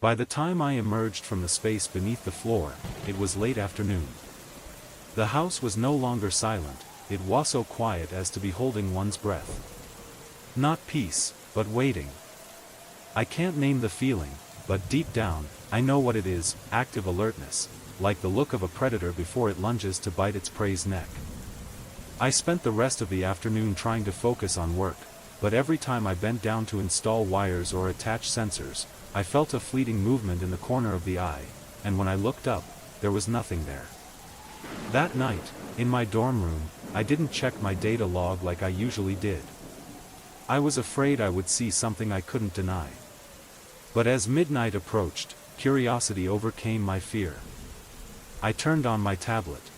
By the time I emerged from the space beneath the floor, it was late afternoon. The house was no longer silent, it was so quiet as to be holding one's breath. Not peace, but waiting. I can't name the feeling, but deep down, I know what it is: active alertness, like the look of a predator before it lunges to bite its prey's neck. I spent the rest of the afternoon trying to focus on work, but every time I bent down to install wires or attach sensors, I felt a fleeting movement in the corner of the eye, and when I looked up, there was nothing there. That night, in my dorm room, I didn't check my data log like I usually did. I was afraid I would see something I couldn't deny. But as midnight approached, curiosity overcame my fear. I turned on my tablet.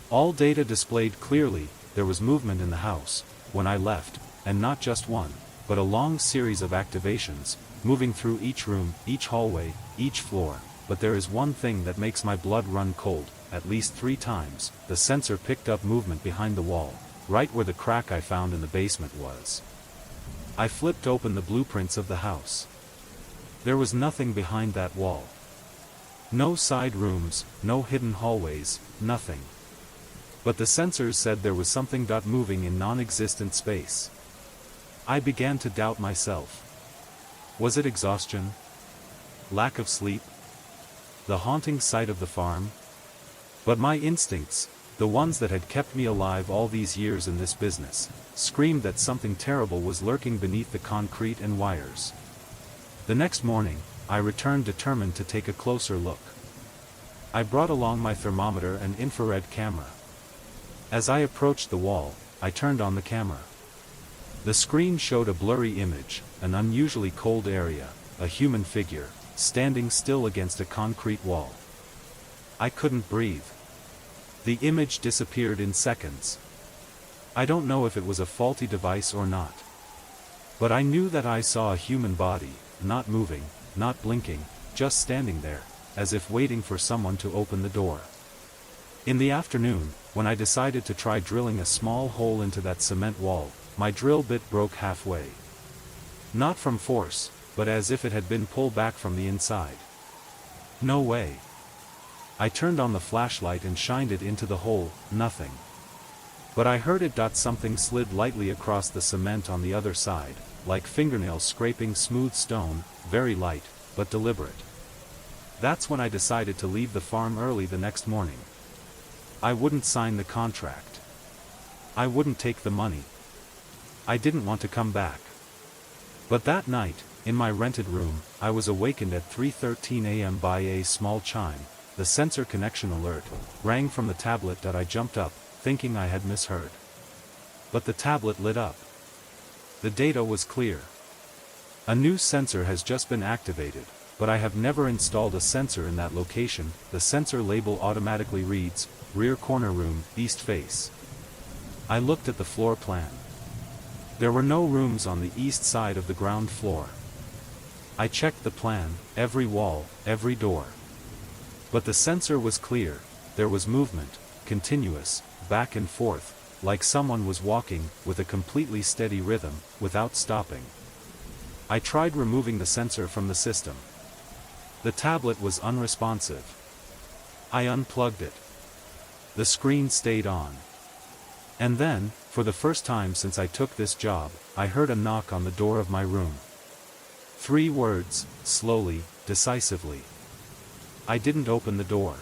All data displayed clearly: there was movement in the house when I left, and not just one, but a long series of activations, moving through each room, each hallway, each floor. But there is one thing that makes my blood run cold. At least 3 times, the sensor picked up movement behind the wall, right where the crack I found in the basement was. I flipped open the blueprints of the house. There was nothing behind that wall. No side rooms, no hidden hallways, nothing. But the sensors said there was something moving in non-existent space. I began to doubt myself. Was it exhaustion? Lack of sleep? The haunting sight of the farm? But my instincts, the ones that had kept me alive all these years in this business, screamed that something terrible was lurking beneath the concrete and wires. The next morning, I returned determined to take a closer look. I brought along my thermometer and infrared camera. As I approached the wall, I turned on the camera. The screen showed a blurry image, an unusually cold area, a human figure, standing still against a concrete wall. I couldn't breathe. The image disappeared in seconds. I don't know if it was a faulty device or not. But I knew that I saw a human body, not moving, not blinking, just standing there, as if waiting for someone to open the door. In the afternoon, when I decided to try drilling a small hole into that cement wall, my drill bit broke halfway. Not from force, but as if it had been pulled back from the inside. No way. I turned on the flashlight and shined it into the hole, nothing. But I heard it. Something slid lightly across the cement on the other side, like fingernails scraping smooth stone, very light, but deliberate. That's when I decided to leave the farm early the next morning. I wouldn't sign the contract. I wouldn't take the money. I didn't want to come back. But that night, in my rented room, I was awakened at 3:13 a.m. by a small chime. The sensor connection alert rang from the tablet. I jumped up, thinking I had misheard. But the tablet lit up. The data was clear. A new sensor has just been activated, but I have never installed a sensor in that location. The sensor label automatically reads, rear corner room, east face. I looked at the floor plan. There were no rooms on the east side of the ground floor. I checked the plan, every wall, every door. But the sensor was clear: there was movement, continuous, back and forth, like someone was walking, with a completely steady rhythm, without stopping. I tried removing the sensor from the system. The tablet was unresponsive. I unplugged it. The screen stayed on. And then, for the first time since I took this job, I heard a knock on the door of my room. 3 words, slowly, decisively. I didn't open the door.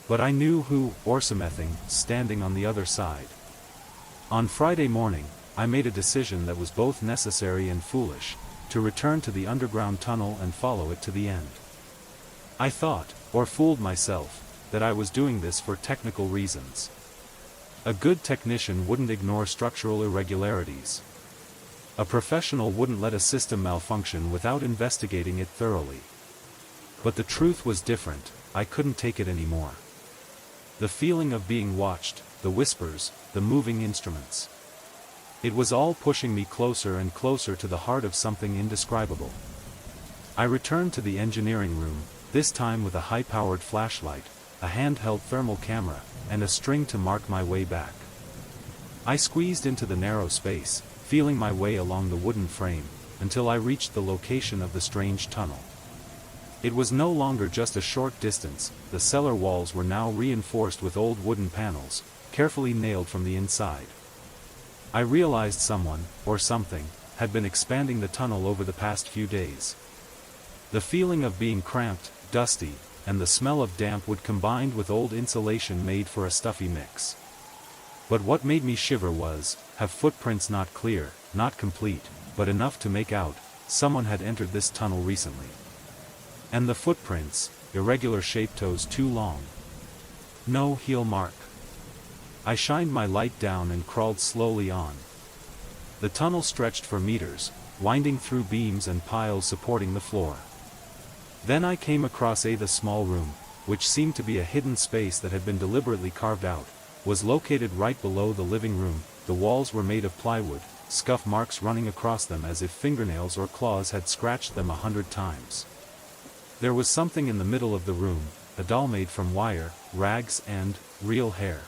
But I knew who: Orsamething, standing on the other side. On Friday morning, I made a decision that was both necessary and foolish: to return to the underground tunnel and follow it to the end. I thought, or fooled myself, that I was doing this for technical reasons. A good technician wouldn't ignore structural irregularities. A professional wouldn't let a system malfunction without investigating it thoroughly. But the truth was different. I couldn't take it anymore. The feeling of being watched, the whispers, the moving instruments. It was all pushing me closer and closer to the heart of something indescribable. I returned to the engineering room, this time with a high-powered flashlight, a handheld thermal camera, and a string to mark my way back. I squeezed into the narrow space, feeling my way along the wooden frame, until I reached the location of the strange tunnel. It was no longer just a short distance, the cellar walls were now reinforced with old wooden panels, carefully nailed from the inside. I realized someone, or something, had been expanding the tunnel over the past few days. The feeling of being cramped, dusty, and the smell of damp wood combined with old insulation made for a stuffy mix. But what made me shiver was, have footprints not clear, not complete, but enough to make out, someone had entered this tunnel recently. And the footprints, irregular-shaped toes too long. No heel mark. I shined my light down and crawled slowly on. The tunnel stretched for meters, winding through beams and piles supporting the floor. Then I came across the small room, which seemed to be a hidden space that had been deliberately carved out, was located right below the living room. The walls were made of plywood, scuff marks running across them as if fingernails or claws had scratched them 100 times. There was something in the middle of the room, a doll made from wire, rags and real hair.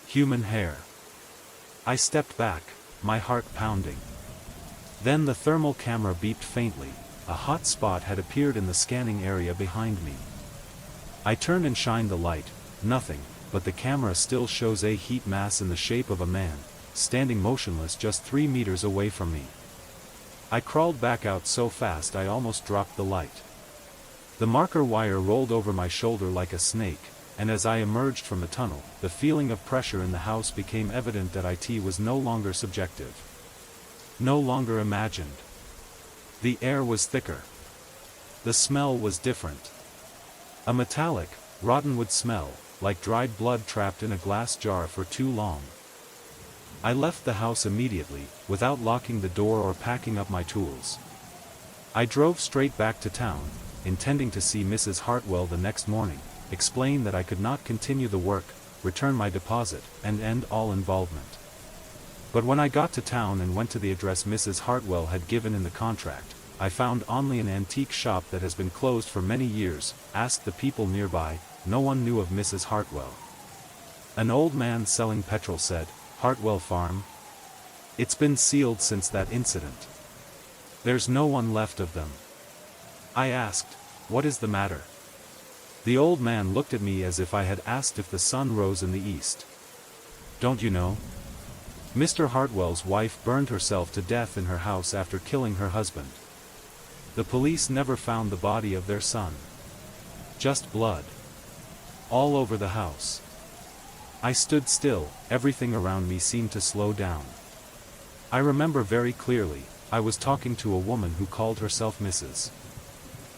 Human hair. I stepped back, my heart pounding. Then the thermal camera beeped faintly. A hot spot had appeared in the scanning area behind me. I turned and shined the light. Nothing, but the camera still shows a heat mass in the shape of a man, standing motionless just 3 meters away from me. I crawled back out so fast I almost dropped the light. The marker wire rolled over my shoulder like a snake, and as I emerged from the tunnel, the feeling of pressure in the house became evident that it was no longer subjective. No longer imagined. The air was thicker. The smell was different. A metallic, rotten wood smell, like dried blood trapped in a glass jar for too long. I left the house immediately, without locking the door or packing up my tools. I drove straight back to town, intending to see Mrs. Hartwell the next morning, explain that I could not continue the work, return my deposit, and end all involvement. But when I got to town and went to the address Mrs. Hartwell had given in the contract, I found only an antique shop that has been closed for many years. Asked the people nearby, no one knew of Mrs. Hartwell. An old man selling petrol said, "Hartwell Farm? It's been sealed since that incident. There's no one left of them." I asked, "What is the matter?" The old man looked at me as if I had asked if the sun rose in the east. "Don't you know? Mr. Hartwell's wife burned herself to death in her house after killing her husband. The police never found the body of their son. Just blood. All over the house." I stood still, everything around me seemed to slow down. I remember very clearly, I was talking to a woman who called herself Mrs.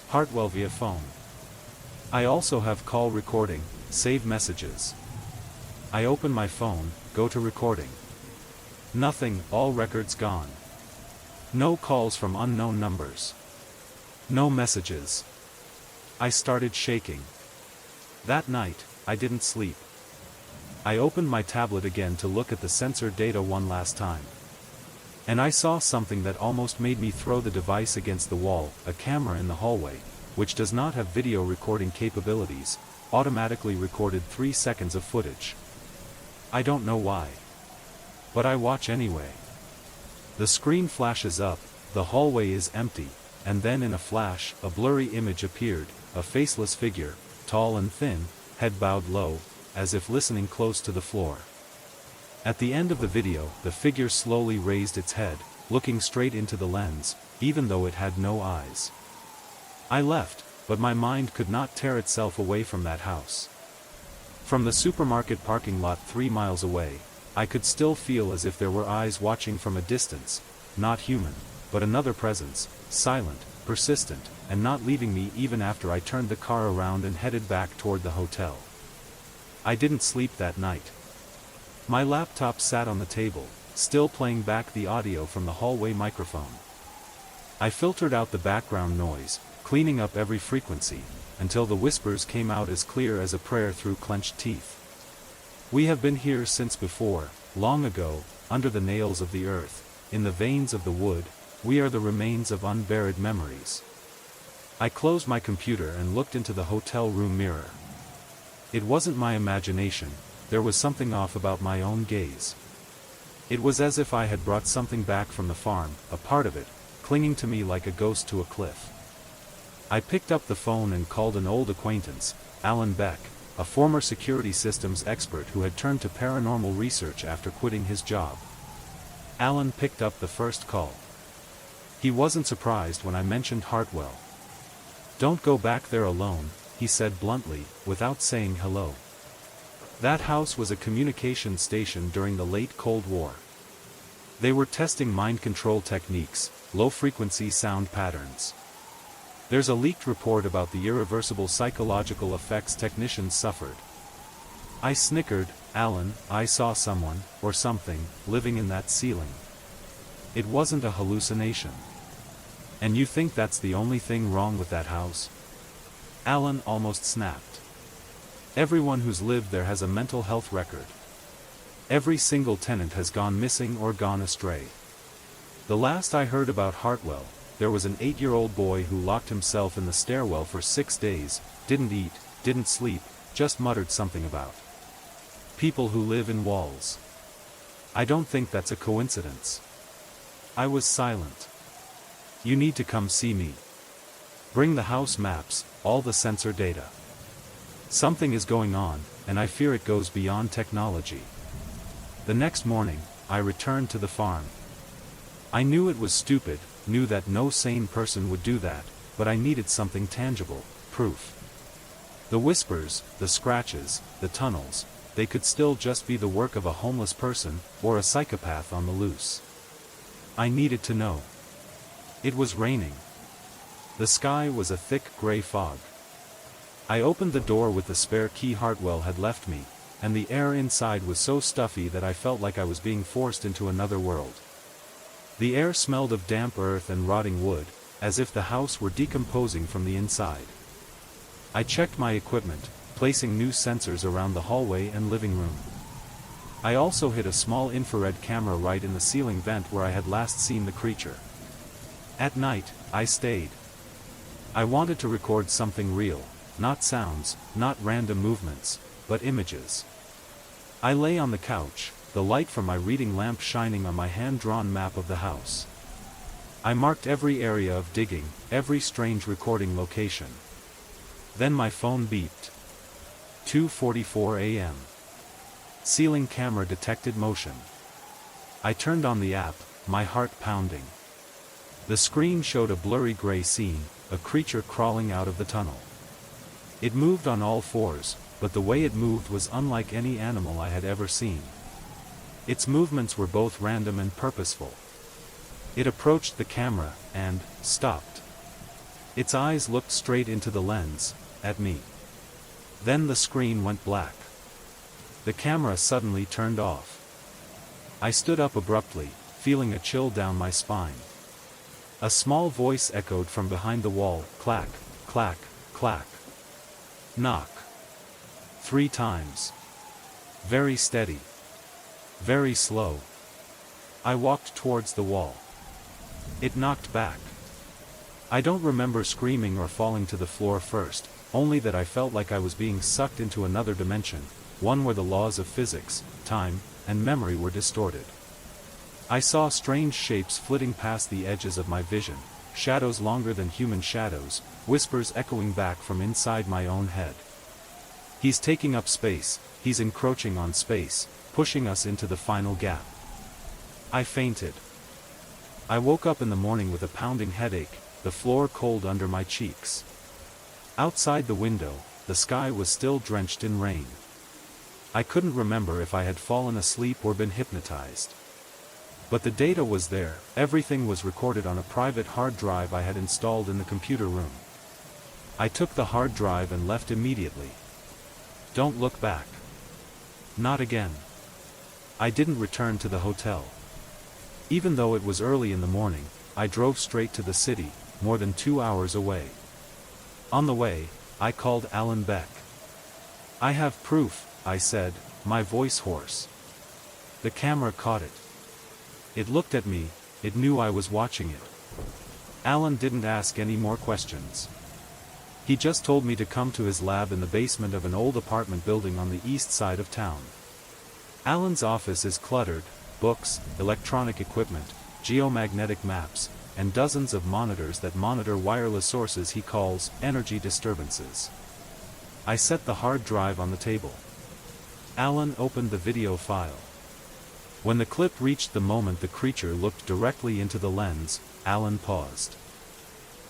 Hartwell via phone. I also have call recording, save messages. I open my phone, go to recording. Nothing, all records gone. No calls from unknown numbers. No messages. I started shaking. That night, I didn't sleep. I opened my tablet again to look at the sensor data one last time. And I saw something that almost made me throw the device against the wall. A camera in the hallway, which does not have video recording capabilities, automatically recorded 3 seconds of footage. I don't know why. But I watch anyway. The screen flashes up, the hallway is empty, and then in a flash, a blurry image appeared, a faceless figure, tall and thin, head bowed low, as if listening close to the floor. At the end of the video, the figure slowly raised its head, looking straight into the lens, even though it had no eyes. I left, but my mind could not tear itself away from that house. From the supermarket parking lot 3 miles away, I could still feel as if there were eyes watching from a distance, not human, but another presence, silent, persistent, and not leaving me even after I turned the car around and headed back toward the hotel. I didn't sleep that night. My laptop sat on the table, still playing back the audio from the hallway microphone. I filtered out the background noise, cleaning up every frequency, until the whispers came out as clear as a prayer through clenched teeth. "We have been here since before, long ago, under the nails of the earth, in the veins of the wood, we are the remains of unburied memories." I closed my computer and looked into the hotel room mirror. It wasn't my imagination, there was something off about my own gaze. It was as if I had brought something back from the farm, a part of it, clinging to me like a ghost to a cliff. I picked up the phone and called an old acquaintance, Alan Beck, a former security systems expert who had turned to paranormal research after quitting his job. Alan picked up the first call. He wasn't surprised when I mentioned Hartwell. "Don't go back there alone," he said bluntly, without saying hello. That house was a communication station during the late Cold War. They were testing mind control techniques, low-frequency sound patterns. There's a leaked report about the irreversible psychological effects technicians suffered. I snickered. "Alan, I saw someone, or something, living in that ceiling. It wasn't a hallucination." "And you think that's the only thing wrong with that house?" Alan almost snapped. "Everyone who's lived there has a mental health record. Every single tenant has gone missing or gone astray. The last I heard about Hartwell, there was an 8-year-old boy who locked himself in the stairwell for 6 days, didn't eat, didn't sleep, just muttered something about people who live in walls. I don't think that's a coincidence." I was silent. "You need to come see me. Bring the house maps, all the sensor data. Something is going on, and I fear it goes beyond technology." The next morning, I returned to the farm. I knew it was stupid, knew that no sane person would do that, but I needed something tangible, proof. The whispers, the scratches, the tunnels, they could still just be the work of a homeless person, or a psychopath on the loose. I needed to know. It was raining. The sky was a thick gray fog. I opened the door with the spare key Hartwell had left me, and the air inside was so stuffy that I felt like I was being forced into another world. The air smelled of damp earth and rotting wood, as if the house were decomposing from the inside. I checked my equipment, placing new sensors around the hallway and living room. I also hid a small infrared camera right in the ceiling vent where I had last seen the creature. At night, I stayed. I wanted to record something real, not sounds, not random movements, but images. I lay on the couch, the light from my reading lamp shining on my hand-drawn map of the house. I marked every area of digging, every strange recording location. Then my phone beeped. 2:44 a.m. Ceiling camera detected motion. I turned on the app, my heart pounding. The screen showed a blurry gray scene, a creature crawling out of the tunnel. It moved on all fours, but the way it moved was unlike any animal I had ever seen. Its movements were both random and purposeful. It approached the camera, and stopped. Its eyes looked straight into the lens, at me. Then the screen went black. The camera suddenly turned off. I stood up abruptly, feeling a chill down my spine. A small voice echoed from behind the wall, clack, clack, clack. Knock. 3 times. Very steady. Very slow. I walked towards the wall. It knocked back. I don't remember screaming or falling to the floor first, only that I felt like I was being sucked into another dimension, one where the laws of physics, time, and memory were distorted. I saw strange shapes flitting past the edges of my vision, shadows longer than human shadows, whispers echoing back from inside my own head. He's taking up space, he's encroaching on space, pushing us into the final gap. I fainted. I woke up in the morning with a pounding headache, the floor cold under my cheeks. Outside the window, the sky was still drenched in rain. I couldn't remember if I had fallen asleep or been hypnotized. But the data was there, everything was recorded on a private hard drive I had installed in the computer room. I took the hard drive and left immediately. Don't look back. Not again. I didn't return to the hotel. Even though it was early in the morning, I drove straight to the city, more than 2 hours away. On the way, I called Alan Beck. I have proof, I said, my voice hoarse. The camera caught it. It looked at me, it knew I was watching it. Alan didn't ask any more questions. He just told me to come to his lab in the basement of an old apartment building on the east side of town. Alan's office is cluttered, books, electronic equipment, geomagnetic maps, and dozens of monitors that monitor wireless sources he calls energy disturbances. I set the hard drive on the table. Alan opened the video file. When the clip reached the moment the creature looked directly into the lens, Alan paused.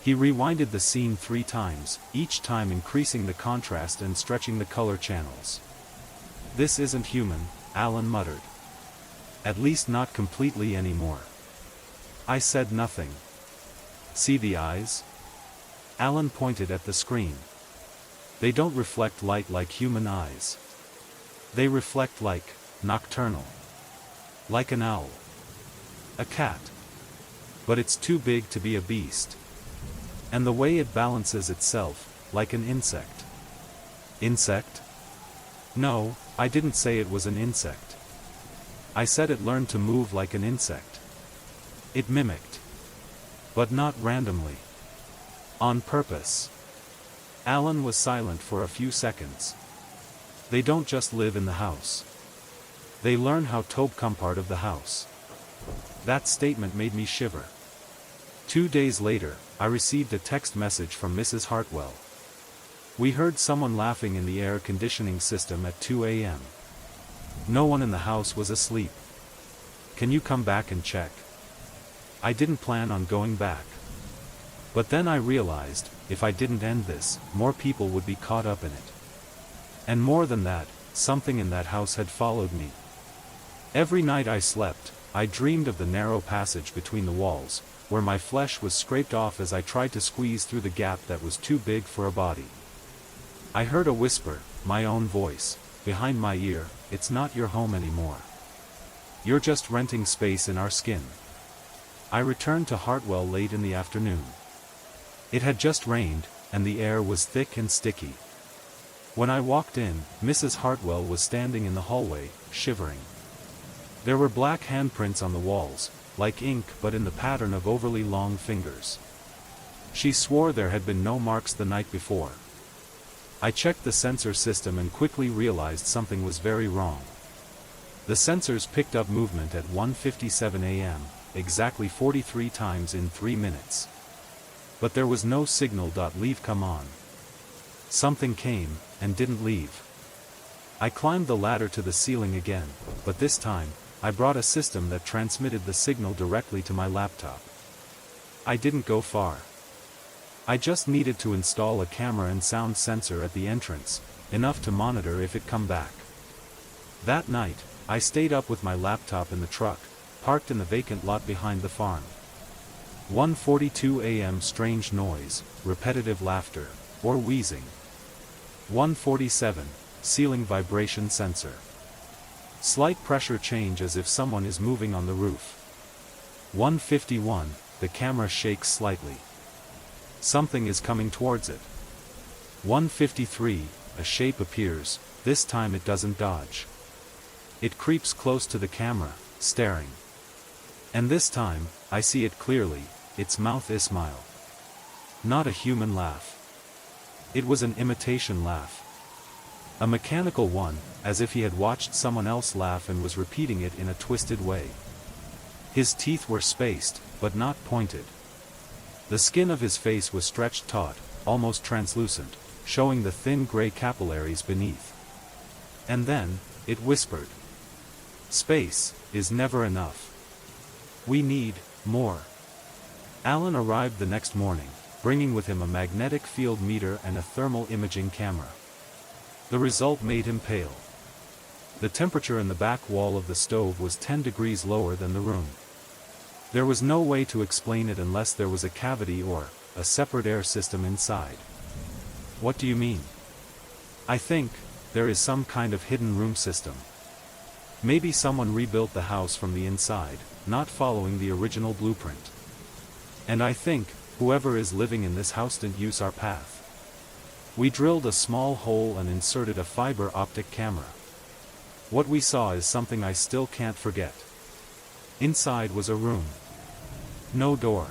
He rewinded the scene 3 times, each time increasing the contrast and stretching the color channels. "This isn't human," Alan muttered. "At least not completely anymore." I said nothing. "See the eyes?" Alan pointed at the screen. "They don't reflect light like human eyes. They reflect like nocturnal. Like an owl. A cat. But it's too big to be a beast. And the way it balances itself, like an insect." "Insect?" "No, I didn't say it was an insect. I said it learned to move like an insect. It mimicked. But not randomly. On purpose." Alan was silent for a few seconds. "They don't just live in the house. They learn how to become part of the house." That statement made me shiver. 2 days later, I received a text message from Mrs. Hartwell. "We heard someone laughing in the air conditioning system at 2 a.m. No one in the house was asleep. Can you come back and check?" I didn't plan on going back. But then I realized, if I didn't end this, more people would be caught up in it. And more than that, something in that house had followed me. Every night I slept, I dreamed of the narrow passage between the walls, where my flesh was scraped off as I tried to squeeze through the gap that was too big for a body. I heard a whisper, my own voice, behind my ear, "It's not your home anymore. You're just renting space in our skin." I returned to Hartwell late in the afternoon. It had just rained, and the air was thick and sticky. When I walked in, Mrs. Hartwell was standing in the hallway, shivering. There were black handprints on the walls, like ink but in the pattern of overly long fingers. She swore there had been no marks the night before. I checked the sensor system and quickly realized something was very wrong. The sensors picked up movement at 1:57 a.m., exactly 43 times in 3 minutes. But there was no signal. "Leave, come on." Something came, and didn't leave. I climbed the ladder to the ceiling again, but this time, I brought a system that transmitted the signal directly to my laptop. I didn't go far. I just needed to install a camera and sound sensor at the entrance, enough to monitor if it come back. That night, I stayed up with my laptop in the truck, parked in the vacant lot behind the farm. 1:42 a.m. Strange noise, repetitive laughter, or wheezing. 1:47, ceiling vibration sensor. Slight pressure change as if someone is moving on the roof. 1:51, the camera shakes slightly. Something is coming towards it. 1:53, a shape appears, this time it doesn't dodge. It creeps close to the camera, staring. And this time, I see it clearly, its mouth is smile. Not a human laugh. It was an imitation laugh. A mechanical one, as if he had watched someone else laugh and was repeating it in a twisted way. His teeth were spaced, but not pointed. The skin of his face was stretched taut, almost translucent, showing the thin gray capillaries beneath. And then, it whispered. "Space is never enough. We need more." Alan arrived the next morning, bringing with him a magnetic field meter and a thermal imaging camera. The result made him pale. The temperature in the back wall of the stove was 10 degrees lower than the room. There was no way to explain it unless there was a cavity or a separate air system inside. "What do you mean?" "I think there is some kind of hidden room system. Maybe someone rebuilt the house from the inside, not following the original blueprint. And I think whoever is living in this house didn't use our path. We drilled a small hole and inserted a fiber optic camera. What we saw is something I still can't forget. Inside was a room. No door.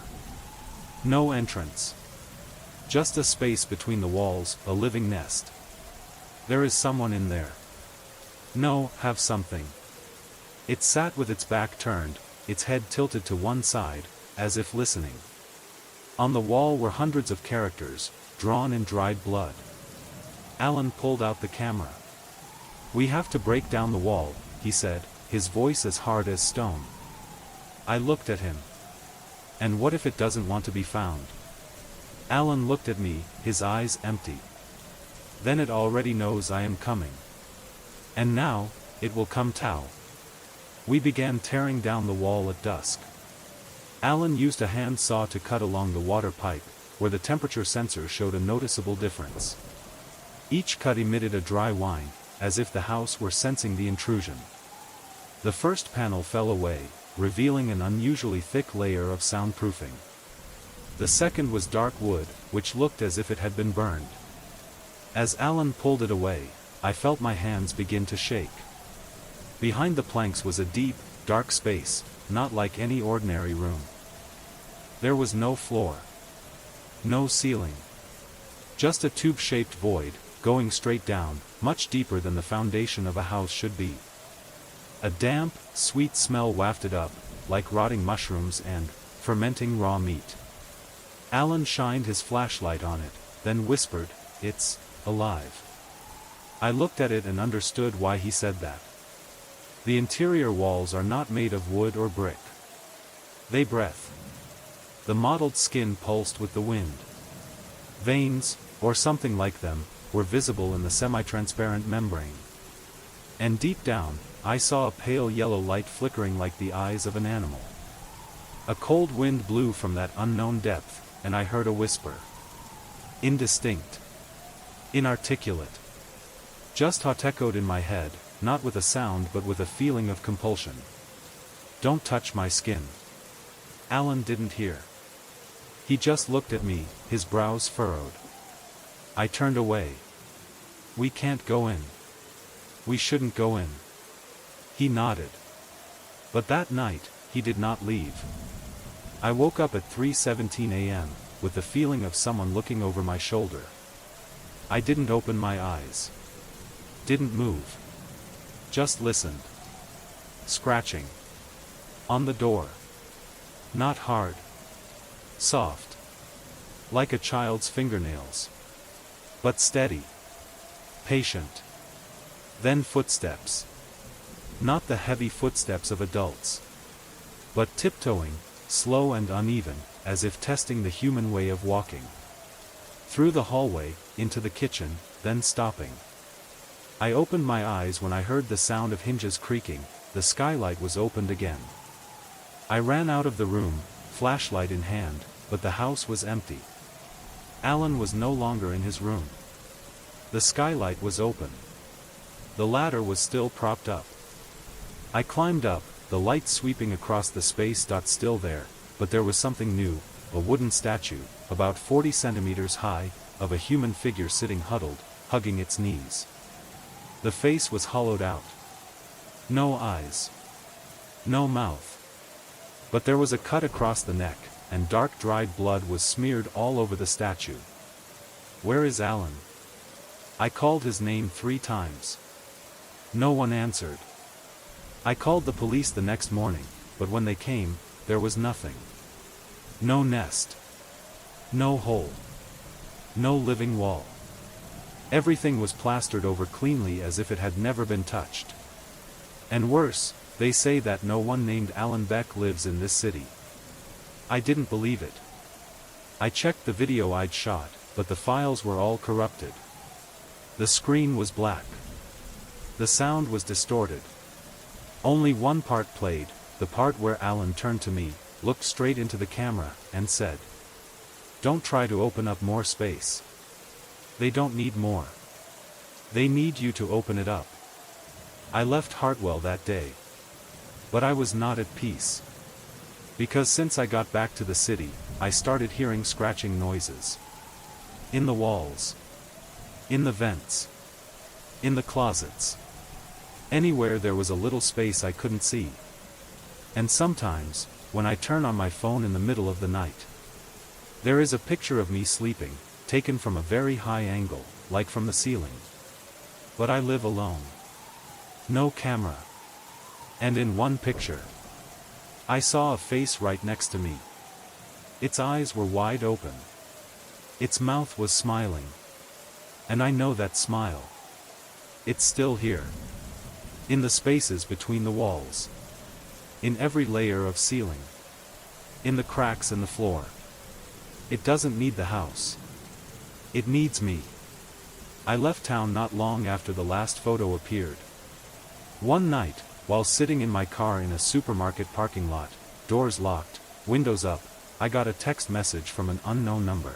No entrance. Just a space between the walls, a living nest. There is someone in there. No, have something. It sat with its back turned, its head tilted to one side, as if listening. On the wall were hundreds of characters, drawn in dried blood. Alan pulled out the camera. "We have to break down the wall," he said, his voice as hard as stone. I looked at him. "And what if it doesn't want to be found?" Alan looked at me, his eyes empty. "Then it already knows I am coming. And now, it will come too." We began tearing down the wall at dusk. Alan used a hand saw to cut along the water pipe, where the temperature sensor showed a noticeable difference. Each cut emitted a dry whine, as if the house were sensing the intrusion. The first panel fell away, revealing an unusually thick layer of soundproofing. The second was dark wood, which looked as if it had been burned. As Alan pulled it away, I felt my hands begin to shake. Behind the planks was a deep, dark space, not like any ordinary room. There was no floor. No ceiling. Just a tube-shaped void, going straight down, much deeper than the foundation of a house should be. A damp, sweet smell wafted up, like rotting mushrooms and fermenting raw meat. Alan shined his flashlight on it, then whispered, "It's alive." I looked at it and understood why he said that. The interior walls are not made of wood or brick. They breathe. The mottled skin pulsed with the wind. Veins, or something like them, were visible in the semi-transparent membrane. And deep down, I saw a pale yellow light flickering like the eyes of an animal. A cold wind blew from that unknown depth, and I heard a whisper. Indistinct. Inarticulate. Just hot echoed in my head, not with a sound but with a feeling of compulsion. "Don't touch my skin." Alan didn't hear. He just looked at me, his brows furrowed. I turned away. "We can't go in. We shouldn't go in." He nodded. But that night, he did not leave. I woke up at 3:17 a.m., with the feeling of someone looking over my shoulder. I didn't open my eyes. Didn't move. Just listened. Scratching. On the door. Not hard. Soft. Like a child's fingernails. But steady. Patient. Then footsteps. Not the heavy footsteps of adults. But tiptoeing, slow and uneven, as if testing the human way of walking. Through the hallway, into the kitchen, then stopping. I opened my eyes when I heard the sound of hinges creaking. The skylight was opened again. I ran out of the room, flashlight in hand, but the house was empty. Alan was no longer in his room. The skylight was open. The ladder was still propped up. I climbed up, the light sweeping across the space. Still there, but there was something new, a wooden statue, about 40 centimeters high, of a human figure sitting huddled, hugging its knees. The face was hollowed out. No eyes. No mouth. But there was a cut across the neck, and dark dried blood was smeared all over the statue. "Where is Alan?" I called his name 3 times. No one answered. I called the police the next morning, but when they came, there was nothing. No nest. No hole. No living wall. Everything was plastered over cleanly as if it had never been touched. And worse, they say that no one named Alan Beck lives in this city. I didn't believe it. I checked the video I'd shot, but the files were all corrupted. The screen was black. The sound was distorted. Only one part played, the part where Alan turned to me, looked straight into the camera, and said, "Don't try to open up more space. They don't need more. They need you to open it up." I left Hartwell that day. But I was not at peace. Because since I got back to the city, I started hearing scratching noises. In the walls. In the vents. In the closets. Anywhere there was a little space I couldn't see. And sometimes, when I turn on my phone in the middle of the night, there is a picture of me sleeping, taken from a very high angle, like from the ceiling. But I live alone. No camera. And in one picture, I saw a face right next to me. Its eyes were wide open. Its mouth was smiling. And I know that smile. It's still here. In the spaces between the walls. In every layer of ceiling. In the cracks in the floor. It doesn't need the house. It needs me. I left town not long after the last photo appeared. One night, while sitting in my car in a supermarket parking lot, doors locked, windows up, I got a text message from an unknown number.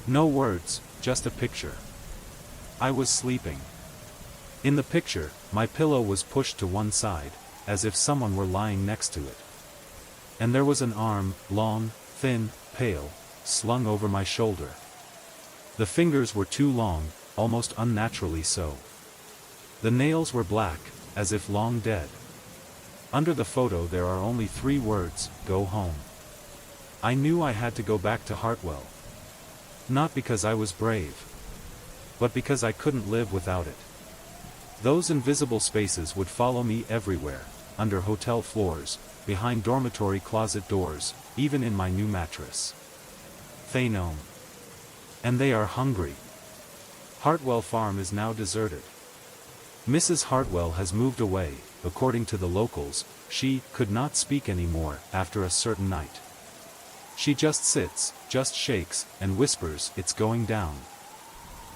No words, just a picture. I was sleeping. In the picture, my pillow was pushed to one side, as if someone were lying next to it. And there was an arm, long, thin, pale, slung over my shoulder. The fingers were too long, almost unnaturally so. The nails were black, as if long dead. Under the photo there are only 3 words, "Go home." I knew I had to go back to Hartwell. Not because I was brave. But because I couldn't live without it. Those invisible spaces would follow me everywhere, under hotel floors, behind dormitory closet doors, even in my new mattress. Thaynome. And they are hungry. Hartwell Farm is now deserted. Mrs. Hartwell has moved away. According to the locals, she could not speak anymore after a certain night. She just sits, just shakes, and whispers, "It's going down."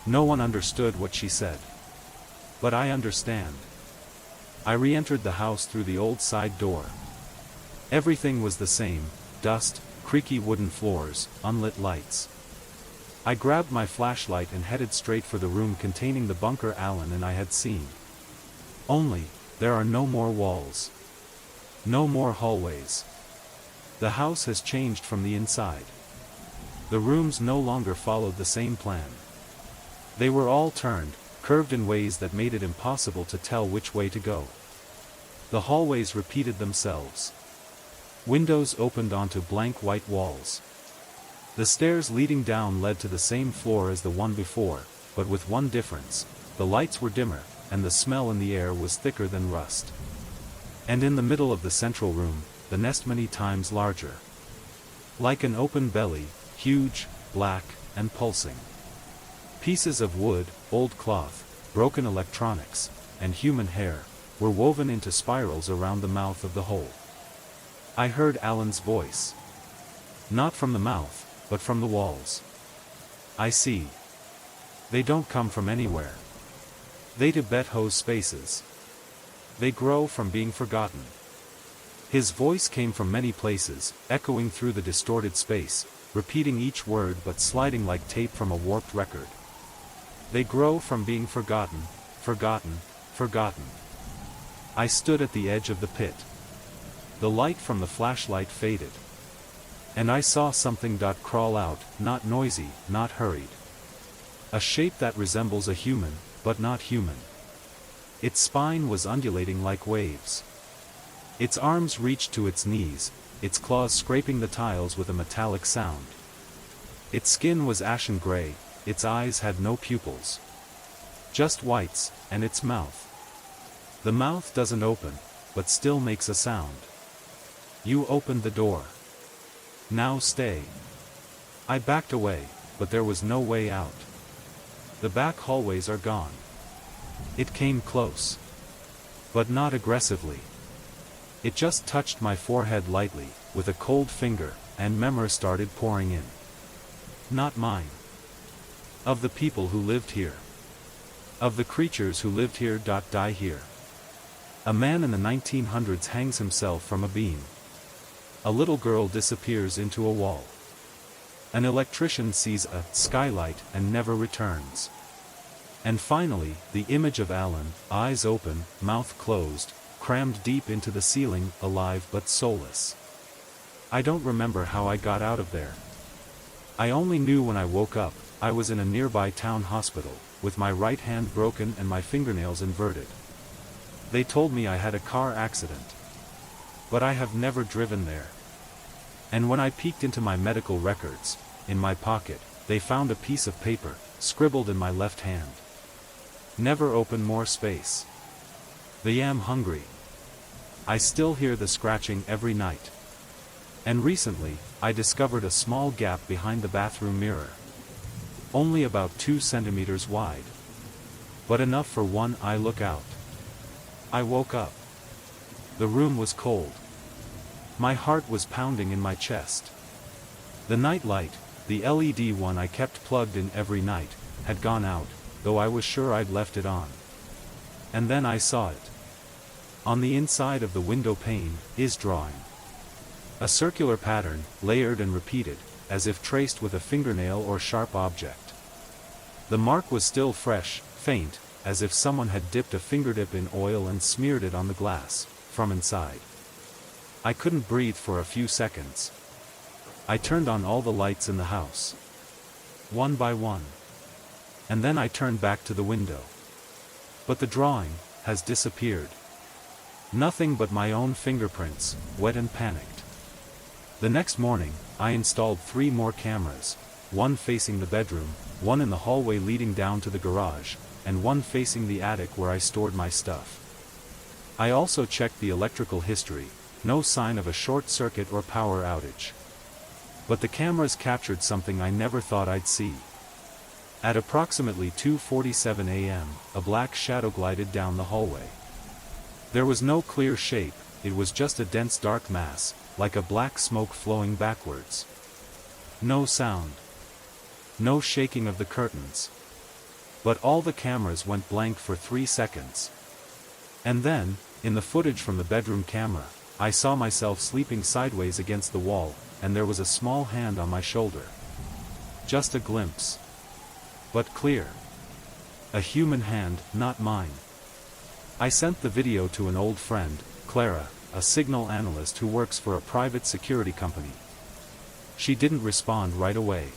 No one understood what she said. But I understand. I re-entered the house through the old side door. Everything was the same: dust, creaky wooden floors, unlit lights. I grabbed my flashlight and headed straight for the room containing the bunker Alan and I had seen. Only, there are no more walls. No more hallways. The house has changed from the inside. The rooms no longer followed the same plan. They were all turned, curved in ways that made it impossible to tell which way to go. The hallways repeated themselves. Windows opened onto blank white walls. The stairs leading down led to the same floor as the one before, but with one difference: the lights were dimmer, and the smell in the air was thicker than rust. And in the middle of the central room, the nest many times larger. Like an open belly, huge, black, and pulsing. Pieces of wood, old cloth, broken electronics, and human hair, were woven into spirals around the mouth of the hole. I heard Alan's voice. Not from the mouth, but from the walls. "I see. They don't come from anywhere. They Tibet hose spaces. They grow from being forgotten." His voice came from many places, echoing through the distorted space, repeating each word but sliding like tape from a warped record. "They grow from being forgotten, forgotten, forgotten." I stood at the edge of the pit. The light from the flashlight faded. And I saw something crawl out, not noisy, not hurried. A shape that resembles a human, but not human. Its spine was undulating like waves. Its arms reached to its knees, its claws scraping the tiles with a metallic sound. Its skin was ashen gray, its eyes had no pupils. Just whites, and its mouth. The mouth doesn't open, but still makes a sound. "You opened the door. Now stay." I backed away, but there was no way out. The back hallways are gone. It came close. But not aggressively. It just touched my forehead lightly, with a cold finger, and memories started pouring in. Not mine. Of the people who lived here. Of the creatures who lived here. Die here. A man in the 1900s hangs himself from a beam. A little girl disappears into a wall. An electrician sees a skylight and never returns. And finally, the image of Alan, eyes open, mouth closed, crammed deep into the ceiling, alive but soulless. I don't remember how I got out of there. I only knew when I woke up, I was in a nearby town hospital, with my right hand broken and my fingernails inverted. They told me I had a car accident. But I have never driven there. And when I peeked into my medical records, in my pocket, they found a piece of paper, scribbled in my left hand. "Never open more space. The am hungry." I still hear the scratching every night. And recently, I discovered a small gap behind the bathroom mirror. Only about 2 centimeters wide. But enough for one eye look out. I woke up. The room was cold. My heart was pounding in my chest. The night light, the LED one I kept plugged in every night, had gone out, though I was sure I'd left it on. And then I saw it. On the inside of the window pane, is drawing. A circular pattern, layered and repeated, as if traced with a fingernail or sharp object. The mark was still fresh, faint, as if someone had dipped a fingertip in oil and smeared it on the glass, from inside. I couldn't breathe for a few seconds. I turned on all the lights in the house. One by one. And then I turned back to the window. But the drawing has disappeared. Nothing but my own fingerprints, wet and panicked. The next morning, I installed 3 more cameras, one facing the bedroom, one in the hallway leading down to the garage, and one facing the attic where I stored my stuff. I also checked the electrical history, no sign of a short circuit or power outage. But the cameras captured something I never thought I'd see. At approximately 2:47 a.m., a black shadow glided down the hallway. There was no clear shape, it was just a dense dark mass, like a black smoke flowing backwards. No sound. No shaking of the curtains. But all the cameras went blank for 3 seconds. And then, in the footage from the bedroom camera, I saw myself sleeping sideways against the wall, and there was a small hand on my shoulder. Just a glimpse. But clear. A human hand, not mine. I sent the video to an old friend, Clara, a signal analyst who works for a private security company. She didn't respond right away.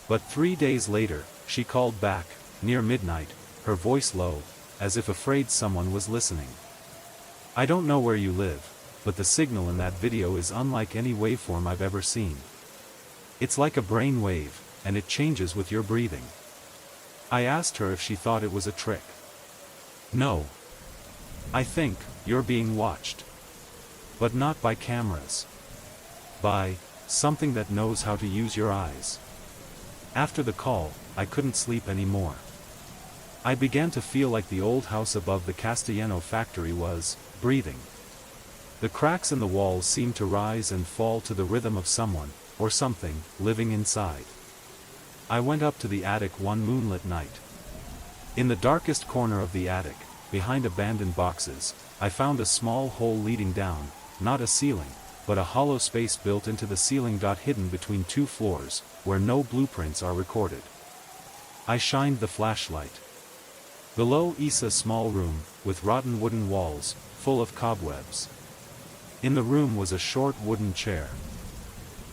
But 3 days later, she called back, near midnight, her voice low, as if afraid someone was listening. I don't know where you live, but the signal in that video is unlike any waveform I've ever seen. It's like a brain wave, and it changes with your breathing. I asked her if she thought it was a trick. No. I think you're being watched. But not by cameras. By something that knows how to use your eyes. After the call, I couldn't sleep anymore. I began to feel like the old house above the Castellano factory was breathing. The cracks in the walls seemed to rise and fall to the rhythm of someone, or something, living inside. I went up to the attic one moonlit night. In the darkest corner of the attic, behind abandoned boxes, I found a small hole leading down, not a ceiling, but a hollow space built into the ceiling. Hidden between 2 floors, where no blueprints are recorded. I shined the flashlight. Below is a small room, with rotten wooden walls, full of cobwebs. In the room was a short wooden chair.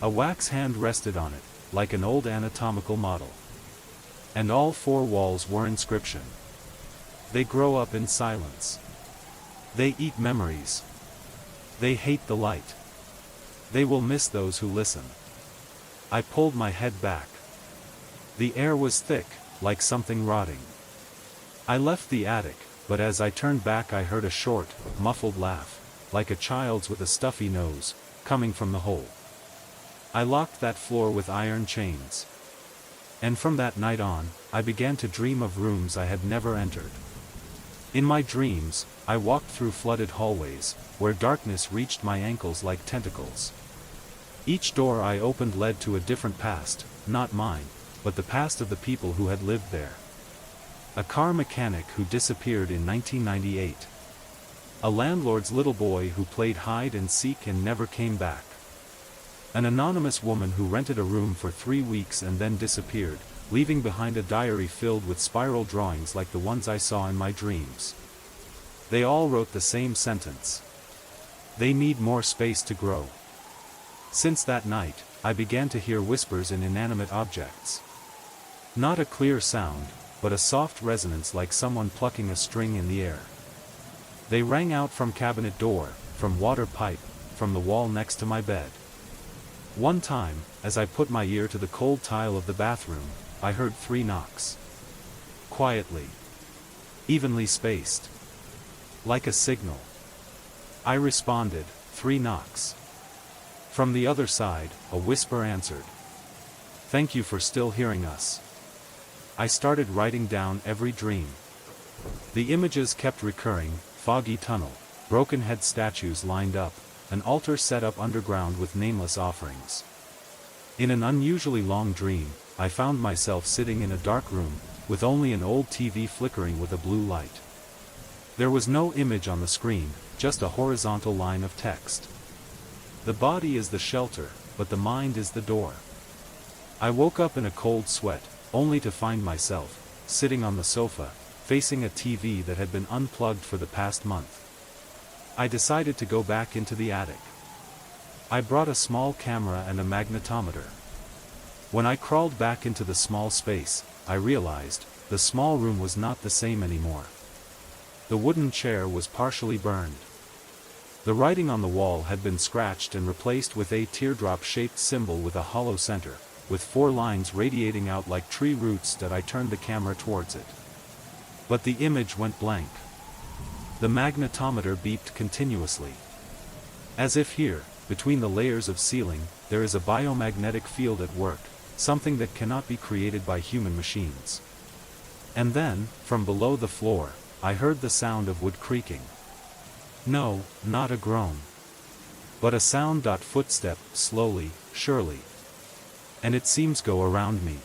A wax hand rested on it, like an old anatomical model. And all 4 walls were inscription. They grow up in silence. They eat memories. They hate the light. They will miss those who listen. I pulled my head back. The air was thick, like something rotting. I left the attic, but as I turned back I heard a short, muffled laugh, like a child's with a stuffy nose, coming from the hole. I locked that floor with iron chains. And from that night on, I began to dream of rooms I had never entered. In my dreams, I walked through flooded hallways, where darkness reached my ankles like tentacles. Each door I opened led to a different past, not mine, but the past of the people who had lived there. A car mechanic who disappeared in 1998. A landlord's little boy who played hide and seek and never came back. An anonymous woman who rented a room for 3 weeks and then disappeared, leaving behind a diary filled with spiral drawings like the ones I saw in my dreams. They all wrote the same sentence. They need more space to grow. Since that night, I began to hear whispers in inanimate objects. Not a clear sound, but a soft resonance like someone plucking a string in the air. They rang out from cabinet door, from water pipe, from the wall next to my bed. One time, as I put my ear to the cold tile of the bathroom, I heard 3 knocks. Quietly. Evenly spaced. Like a signal. I responded, 3 knocks. From the other side, a whisper answered. "Thank you for still hearing us." I started writing down every dream. The images kept recurring: foggy tunnel, broken head statues lined up, an altar set up underground with nameless offerings. In an unusually long dream, I found myself sitting in a dark room, with only an old TV flickering with a blue light. There was no image on the screen, just a horizontal line of text. "The body is the shelter, but the mind is the door." I woke up in a cold sweat, only to find myself sitting on the sofa, facing a TV that had been unplugged for the past month. I decided to go back into the attic. I brought a small camera and a magnetometer. When I crawled back into the small space, I realized the small room was not the same anymore. The wooden chair was partially burned. The writing on the wall had been scratched and replaced with a teardrop-shaped symbol with a hollow center, with 4 lines radiating out like tree roots that I turned the camera towards it. But the image went blank. The magnetometer beeped continuously. As if here, between the layers of ceiling, there is a biomagnetic field at work, something that cannot be created by human machines. And then, from below the floor, I heard the sound of wood creaking. No, not a groan. But a sound. Footstep, slowly, surely. And it seems go around me.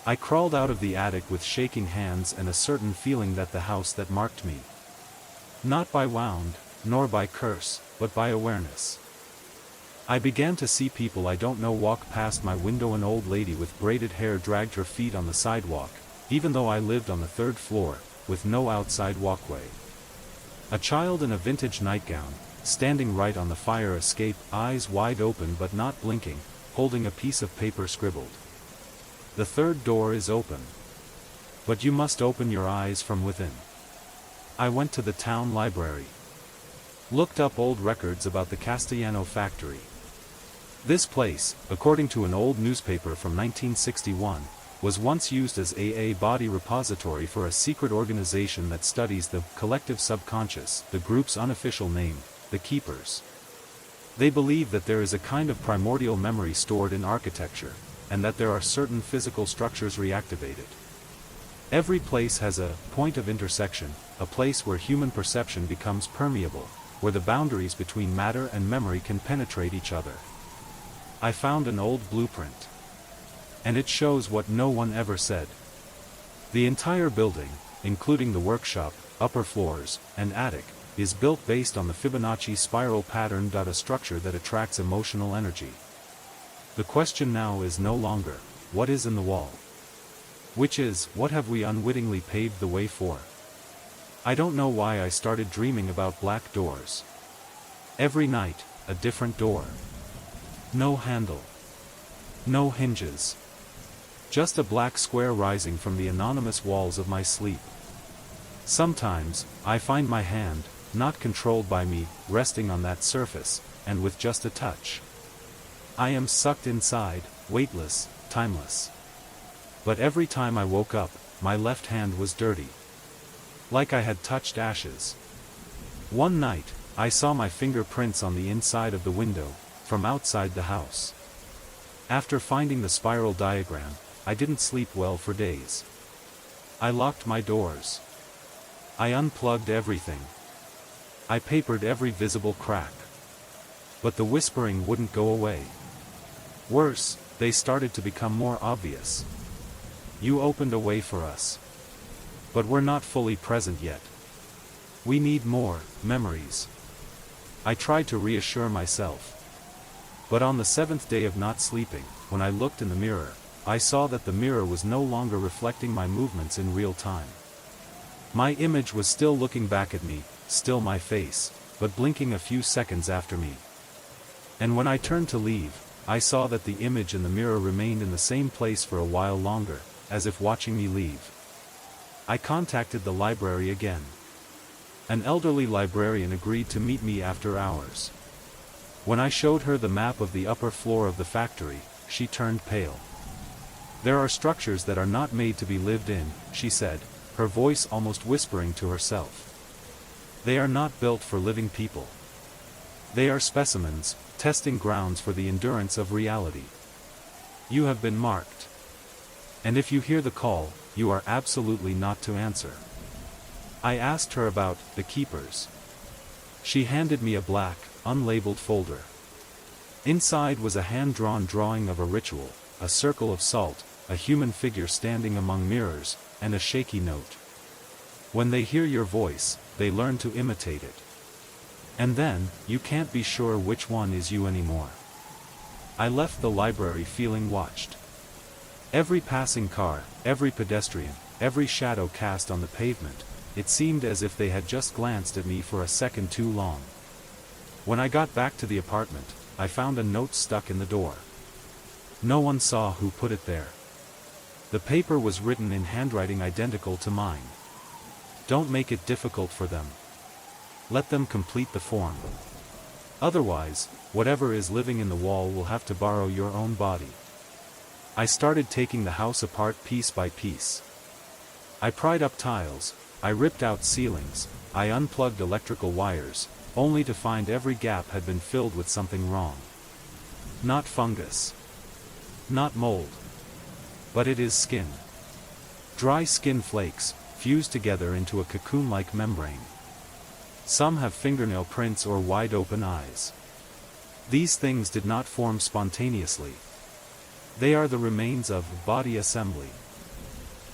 I crawled out of the attic with shaking hands and a certain feeling that the house that marked me. Not by wound, nor by curse, but by awareness. I began to see people I don't know walk past my window. An old lady with braided hair dragged her feet on the sidewalk, even though I lived on the 3rd floor, with no outside walkway. A child in a vintage nightgown, standing right on the fire escape, eyes wide open but not blinking, holding a piece of paper scribbled. "The 3rd door is open. But you must open your eyes from within." I went to the town library. Looked up old records about the Castellano factory. This place, according to an old newspaper from 1961, was once used as a body repository for a secret organization that studies the collective subconscious, the group's unofficial name, the Keepers. They believe that there is a kind of primordial memory stored in architecture, and that there are certain physical structures reactivated. Every place has a point of intersection, a place where human perception becomes permeable, where the boundaries between matter and memory can penetrate each other. I found an old blueprint. And it shows what no one ever said. The entire building, including the workshop, upper floors, and attic, is built based on the Fibonacci spiral pattern. A structure that attracts emotional energy. The question now is no longer, what is in the wall? Which is, what have we unwittingly paved the way for? I don't know why I started dreaming about black doors. Every night, a different door. No handle. No hinges. Just a black square rising from the anonymous walls of my sleep. Sometimes, I find my hand, not controlled by me, resting on that surface, and with just a touch. I am sucked inside, weightless, timeless. But every time I woke up, my left hand was dirty. Like I had touched ashes. One night, I saw my fingerprints on the inside of the window, from outside the house. After finding the spiral diagram, I didn't sleep well for days. I locked my doors. I unplugged everything. I papered every visible crack. But the whispering wouldn't go away. Worse, they started to become more obvious. You opened a way for us. But we're not fully present yet. We need more memories. I tried to reassure myself. But on the 7th day of not sleeping, when I looked in the mirror, I saw that the mirror was no longer reflecting my movements in real time. My image was still looking back at me, still my face, but blinking a few seconds after me. And when I turned to leave, I saw that the image in the mirror remained in the same place for a while longer, as if watching me leave. I contacted the library again. An elderly librarian agreed to meet me after hours. When I showed her the map of the upper floor of the factory, she turned pale. "There are structures that are not made to be lived in," she said, her voice almost whispering to herself. "They are not built for living people. They are specimens, testing grounds for the endurance of reality. You have been marked. And if you hear the call, you are absolutely not to answer. I asked her about the keepers. She handed me a black, unlabeled folder. Inside was a hand-drawn drawing of a ritual, a circle of salt, a human figure standing among mirrors, and a shaky note. When they hear your voice, they learn to imitate it. And then, you can't be sure which one is you anymore. I left the library feeling watched. Every passing car, every pedestrian, every shadow cast on the pavement, it seemed as if they had just glanced at me for a second too long. When I got back to the apartment, I found a note stuck in the door. No one saw who put it there. The paper was written in handwriting identical to mine. Don't make it difficult for them. Let them complete the form. Otherwise, whatever is living in the wall will have to borrow your own body. I started taking the house apart piece by piece. I pried up tiles, I ripped out ceilings, I unplugged electrical wires, only to find every gap had been filled with something wrong. Not fungus. Not mold. But it is skin. Dry skin flakes, fused together into a cocoon-like membrane. Some have fingernail prints or wide-open eyes. These things did not form spontaneously. They are the remains of body assembly.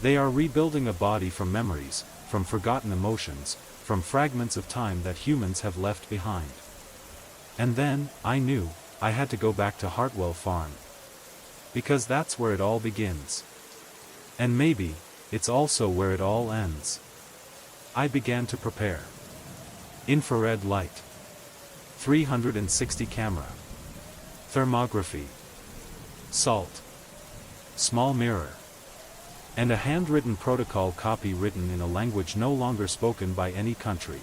They are rebuilding a body from memories, from forgotten emotions, from fragments of time that humans have left behind. And then, I knew, I had to go back to Hartwell Farm. Because that's where it all begins. And maybe, it's also where it all ends. I began to prepare. Infrared light. 360 camera. Thermography. Salt. Small mirror. And a handwritten protocol copy written in a language no longer spoken by any country.